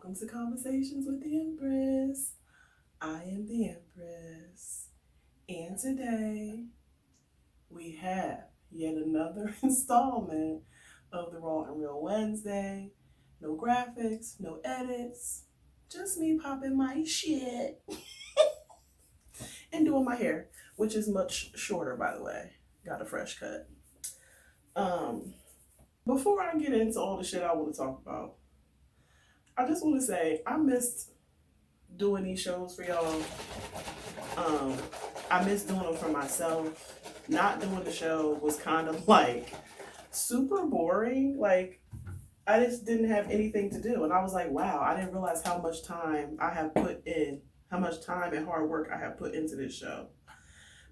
Welcome to Conversations with the Empress. I am the Empress. And today we have yet another installment of the Raw and Real Wednesday. No graphics, no edits, just me popping my shit and doing my hair, which is much shorter, by the way. Got a fresh cut. Before I get into all the shit I want to talk about, I just want to say I missed doing these shows for y'all. I miss doing them for myself. Not doing the show was kind of like super boring. Like, I just didn't have anything to do. And I was like, wow, I didn't realize how much time I have put in, how much time and hard work I have put into this show.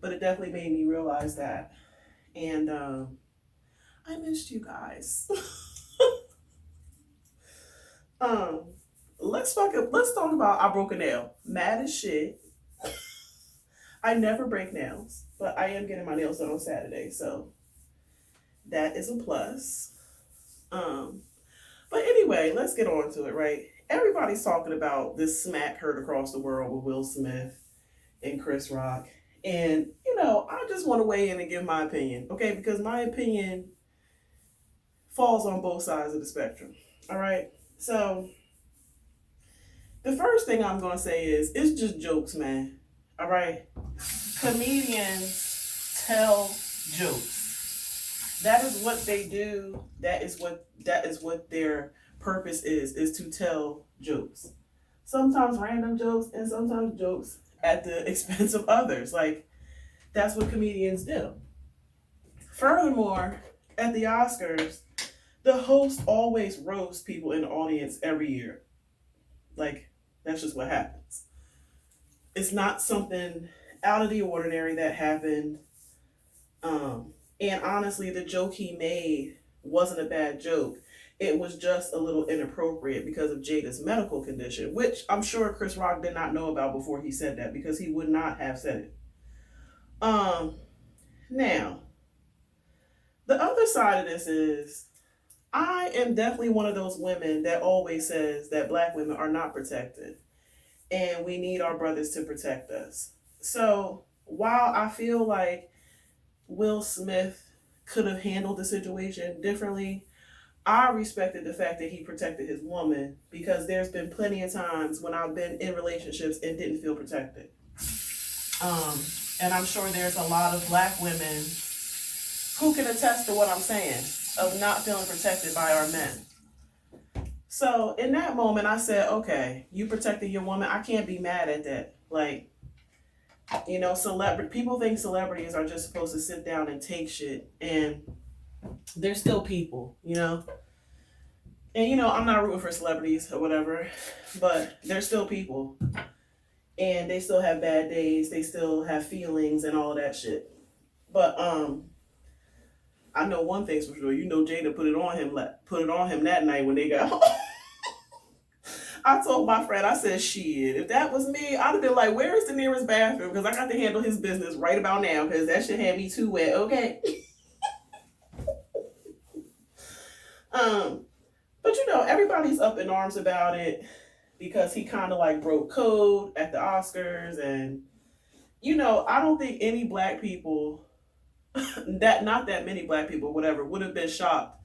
But it definitely made me realize that. And I missed you guys. Let's talk about I broke a nail. Mad as shit. I never break nails, but I am getting my nails done on Saturday, so that is a plus. But anyway, let's get on to it, right? Everybody's talking about this smack heard across the world with Will Smith and Chris Rock. And, I just want to weigh in and give my opinion, okay? Because my opinion falls on both sides of the spectrum, all right? So, the first thing I'm going to say is, it's just jokes, man, all right? Comedians tell jokes. That is what they do. That is what their purpose is to tell jokes. Sometimes random jokes and sometimes jokes at the expense of others. Like, that's what comedians do. Furthermore, at the Oscars, the host always roasts people in the audience every year. Like, that's just what happens. It's not something out of the ordinary that happened. And honestly, the joke he made wasn't a bad joke. It was just a little inappropriate because of Jada's medical condition, which I'm sure Chris Rock did not know about before he said that, because he would not have said it. Now, the other side of this is, I am definitely one of those women that always says that Black women are not protected and we need our brothers to protect us. So while I feel like Will Smith could have handled the situation differently, I respected the fact that he protected his woman, because there's been plenty of times when I've been in relationships and didn't feel protected. And I'm sure there's a lot of Black women who can attest to what I'm saying, of not feeling protected by our men. So in that moment, I said, okay, you protected your woman. I can't be mad at that. Like, people think celebrities are just supposed to sit down and take shit, and they're still people, And, I'm not rooting for celebrities or whatever, but they're still people. And they still have bad days. They still have feelings and all of that shit. But I know one thing's for sure. Jaden put it on him that night when they got home. I told my friend, I said, shit, if that was me, I'd have been like, where is the nearest bathroom? Because I got to handle his business right about now, because that shit had me too wet, okay? But everybody's up in arms about it because he kind of like broke code at the Oscars. And, I don't think any Black people, not that many Black people, whatever, would have been shocked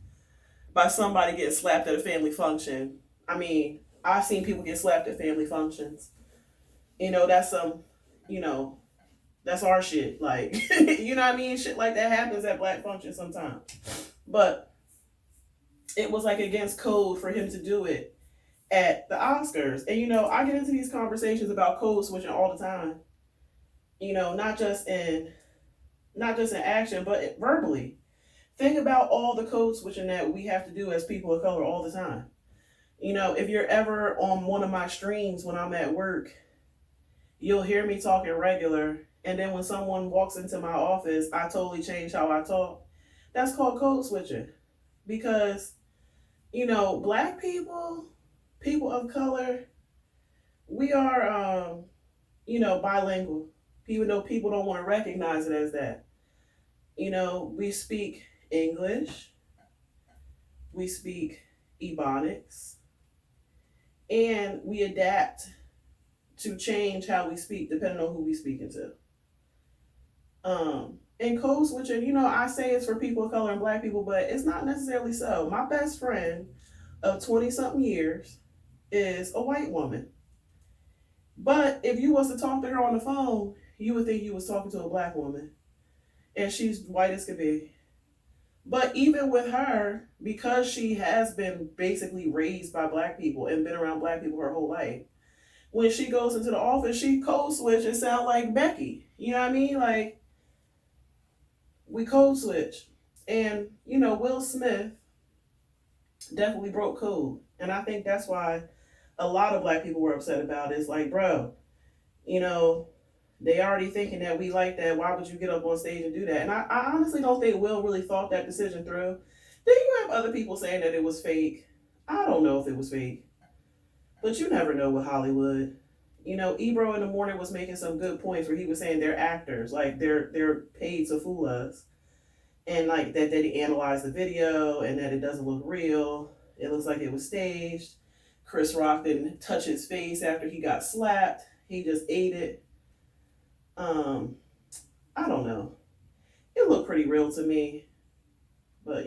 by somebody getting slapped at a family function. I mean, I've seen people get slapped at family functions. That's that's our shit. Like, you know what I mean? Shit like that happens at Black functions sometimes. But it was like against code for him to do it at the Oscars. And, I get into these conversations about code switching all the time. Not just in action, but verbally. Think about all the code switching that we have to do as people of color all the time. If you're ever on one of my streams when I'm at work, you'll hear me talking regular. And then when someone walks into my office, I totally change how I talk. That's called code switching. Because, Black people, people of color, we are, bilingual. Even though people don't want to recognize it as that. We speak English. We speak Ebonics. and we adapt to change how we speak depending on who we speaking to. And code switching, I say it's for people of color and black people, but it's not necessarily so. My best friend of 20 something years is a white woman. But if you was to talk to her on the phone, you would think you was talking to a black woman. And she's white as could be. But even with her, because she has been basically raised by black people and been around black people her whole life, when she goes into the office, she code switch and sound like Becky. You know what I mean? Like, we code switch. And, Will Smith definitely broke code. And I think that's why a lot of black people were upset about it. It's like, bro, you know, they already thinking that we like that. Why would you get up on stage and do that? And I honestly don't think Will really thought that decision through. Then you have other people saying that it was fake. I don't know if it was fake. But you never know with Hollywood. Ebro in the morning was making some good points where he was saying they're actors, like they're paid to fool us. And like that they analyzed the video and that it doesn't look real. It looks like it was staged. Chris Rock didn't touch his face after he got slapped. He just ate it. I don't know. It looked pretty real to me. But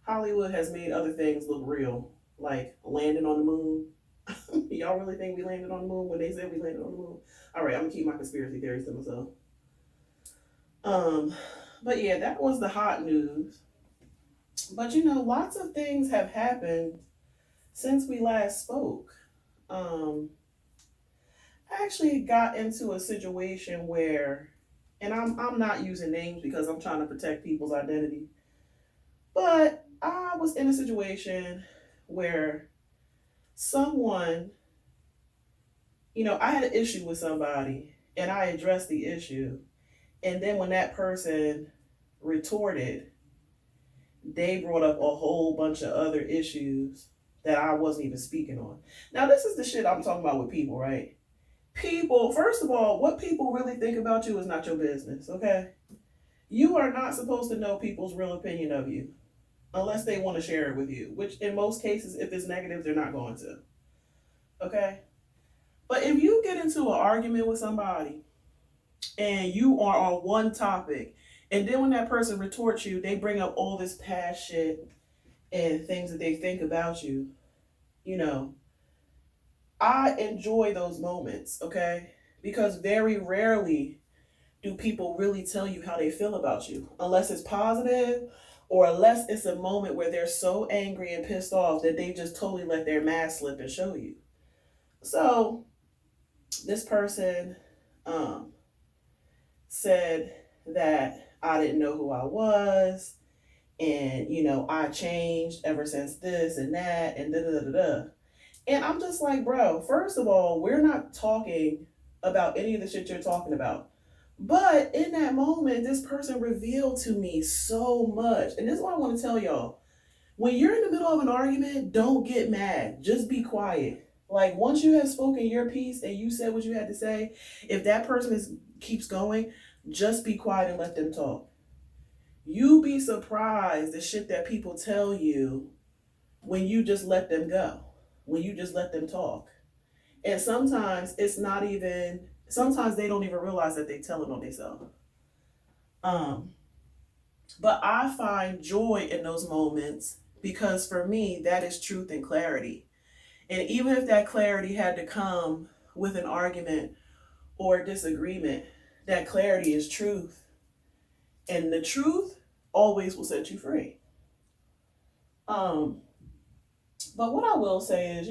Hollywood has made other things look real. Like landing on the moon. Y'all really think we landed on the moon when they said we landed on the moon? Alright, I'm gonna keep my conspiracy theories to myself. But yeah, that was the hot news. But lots of things have happened since we last spoke. I actually got into a situation where, and I'm not using names because I'm trying to protect people's identity, but I was in a situation where someone, I had an issue with somebody and I addressed the issue. And then when that person retorted, they brought up a whole bunch of other issues that I wasn't even speaking on. Now, this is the shit I'm talking about with people, right? People, first of all, what people really think about you is not your business, okay? You are not supposed to know people's real opinion of you unless they want to share it with you, which in most cases, if it's negative, they're not going to, okay? But if you get into an argument with somebody and you are on one topic, and then when that person retorts you, they bring up all this past shit and things that they think about you, I enjoy those moments, okay? Because very rarely do people really tell you how they feel about you, unless it's positive or unless it's a moment where they're so angry and pissed off that they just totally let their mask slip and show you. So this person said that I didn't know who I was, and I changed ever since this and that and da da da da. And I'm just like, bro, first of all, we're not talking about any of the shit you're talking about. But in that moment, this person revealed to me so much. And this is what I want to tell y'all. When you're in the middle of an argument, don't get mad. Just be quiet. Like, once you have spoken your piece and you said what you had to say, if that person keeps going, just be quiet and let them talk. You be surprised the shit that people tell you when you just let them go, when you just let them talk. And sometimes sometimes they don't even realize that they tell it on themselves. But I find joy in those moments because for me, that is truth and clarity. And even if that clarity had to come with an argument or a disagreement, that clarity is truth. And the truth always will set you free. But what I will say is,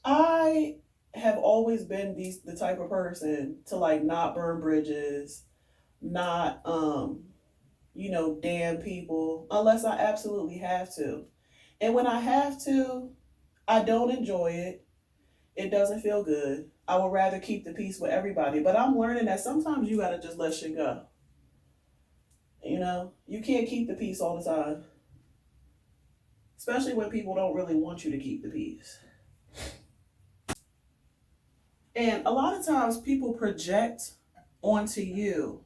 I have always been the type of person to like not burn bridges, not damn people unless I absolutely have to. And when I have to, I don't enjoy it. It doesn't feel good. I would rather keep the peace with everybody. But I'm learning that sometimes you gotta just let shit go. You can't keep the peace all the time. Especially when people don't really want you to keep the peace. And a lot of times people project onto you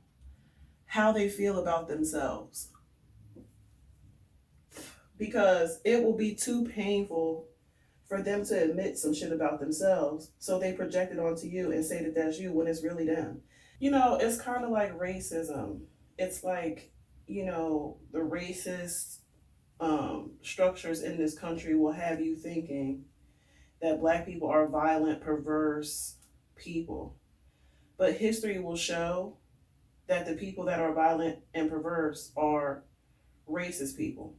how they feel about themselves. because it will be too painful for them to admit some shit about themselves. So they project it onto you and say that that's you when it's really them. It's kind of like racism. It's like, the racist structures in this country will have you thinking that black people are violent, perverse people. But history will show that the people that are violent and perverse are racist people.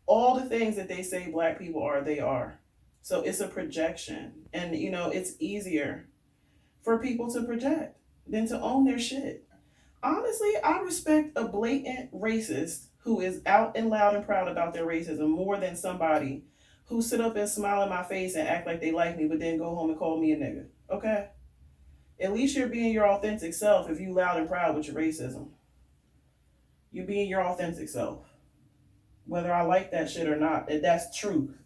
All the things that they say black people are, they are. So it's a projection. And, it's easier for people to project than to own their shit. Honestly, I respect a blatant racist who is out and loud and proud about their racism more than somebody who sit up and smile in my face and act like they like me, but then go home and call me a nigga. Okay? At least you're being your authentic self if you loud and proud with your racism. You're being your authentic self. Whether I like that shit or not, that's truth.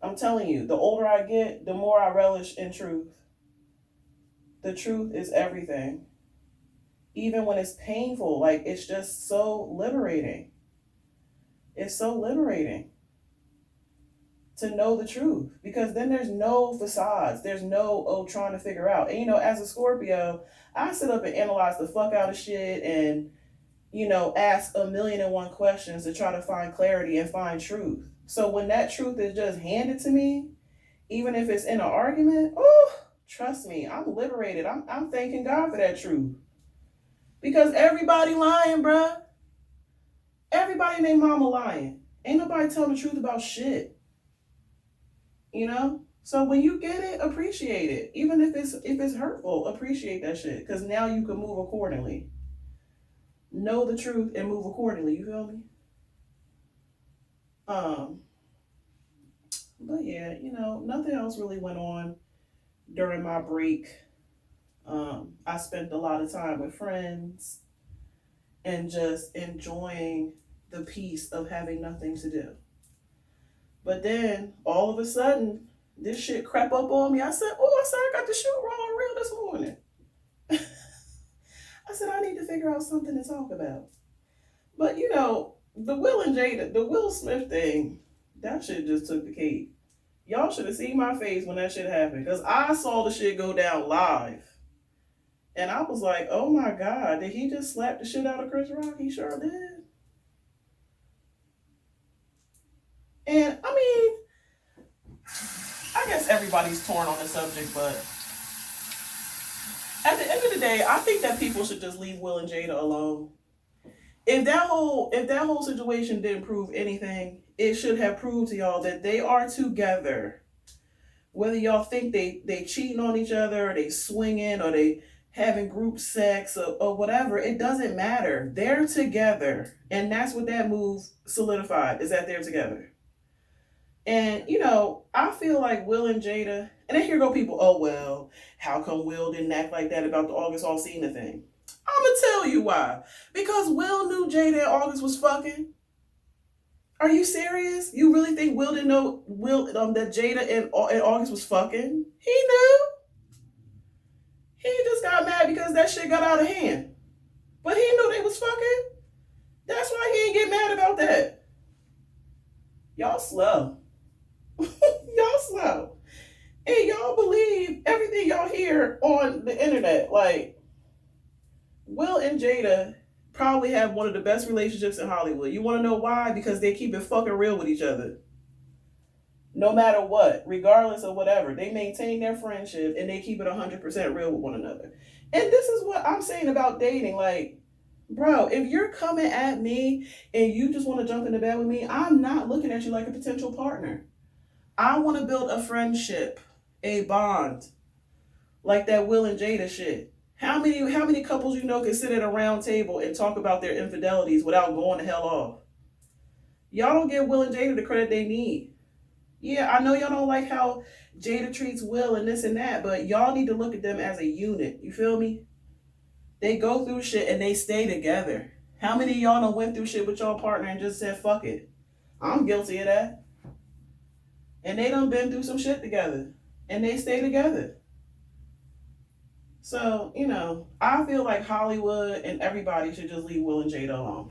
I'm telling you, the older I get, the more I relish in truth. The truth is everything. Even when it's painful, like, it's just so liberating. It's so liberating to know the truth, because then there's no facades. There's no, trying to figure out. And, as a Scorpio, I sit up and analyze the fuck out of shit and, ask 1,000,001 questions to try to find clarity and find truth. So when that truth is just handed to me, even if it's in an argument, trust me, I'm liberated. I'm thanking God for that truth. Because everybody lying, bruh. Everybody and their mama lying. Ain't nobody telling the truth about shit. So when you get it, appreciate it. Even if it's hurtful, appreciate that shit. Because now you can move accordingly. Know the truth and move accordingly. You feel me? But yeah, nothing else really went on during my break. I spent a lot of time with friends and just enjoying the peace of having nothing to do. But then all of a sudden, this shit crept up on me. I said, I got the shoot wrong real this morning. I said, I need to figure out something to talk about. But the Will and Jada, the Will Smith thing, that shit just took the cake. Y'all should have seen my face when that shit happened, because I saw the shit go down live. And I was like, oh my God, did he just slap the shit out of Chris Rock? He sure did. And I mean, I guess everybody's torn on the subject, but at the end of the day, I think that people should just leave Will and Jada alone. If that whole situation didn't prove anything, it should have proved to y'all that they are together. Whether y'all think they cheating on each other, or they swinging, or they having group sex, or whatever, it doesn't matter. They're together. And that's what that move solidified, is that they're together. And, I feel like Will and Jada, and then here go people, oh, well, how come Will didn't act like that about the August Alsina thing? I'm going to tell you why. Because Will knew Jada and August was fucking. Are you serious? You really think Will didn't know that Jada and August was fucking? He knew. He just got mad because that shit got out of hand. But he knew they was fucking. That's why he ain't get mad about that. Y'all slow. Y'all slow. And y'all believe everything y'all hear on the internet. Like, Will and Jada probably have one of the best relationships in Hollywood. You want to know why? Because they keep it fucking real with each other. No matter what, regardless of whatever, they maintain their friendship and they keep it 100% real with one another. And this is what I'm saying about dating. Like, bro, if you're coming at me and you just want to jump into bed with me, I'm not looking at you like a potential partner. I want to build a friendship, a bond, like that Will and Jada shit. How many couples can sit at a round table and talk about their infidelities without going the hell off? Y'all don't give Will and Jada the credit they need. Yeah, I know y'all don't like how Jada treats Will and this and that, but y'all need to look at them as a unit. You feel me? They go through shit and they stay together. How many of y'all done went through shit with y'all partner and just said, fuck it? I'm guilty of that. And they done been through some shit together. And they stay together. So, I feel like Hollywood and everybody should just leave Will and Jada alone.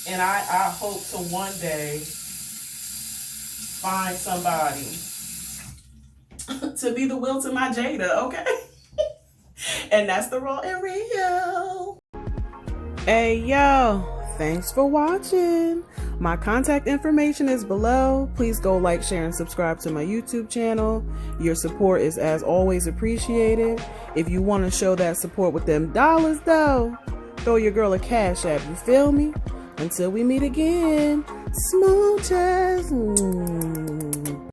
And I hope to one day find somebody to be the Will to my Jada, okay? And that's the raw and real. Hey, yo, thanks for watching. My contact information is below. Please go like, share, and subscribe to my YouTube channel. Your support is as always appreciated. If you want to show that support with them dollars though, throw your girl a cash app, you feel me? Until we meet again, smooches.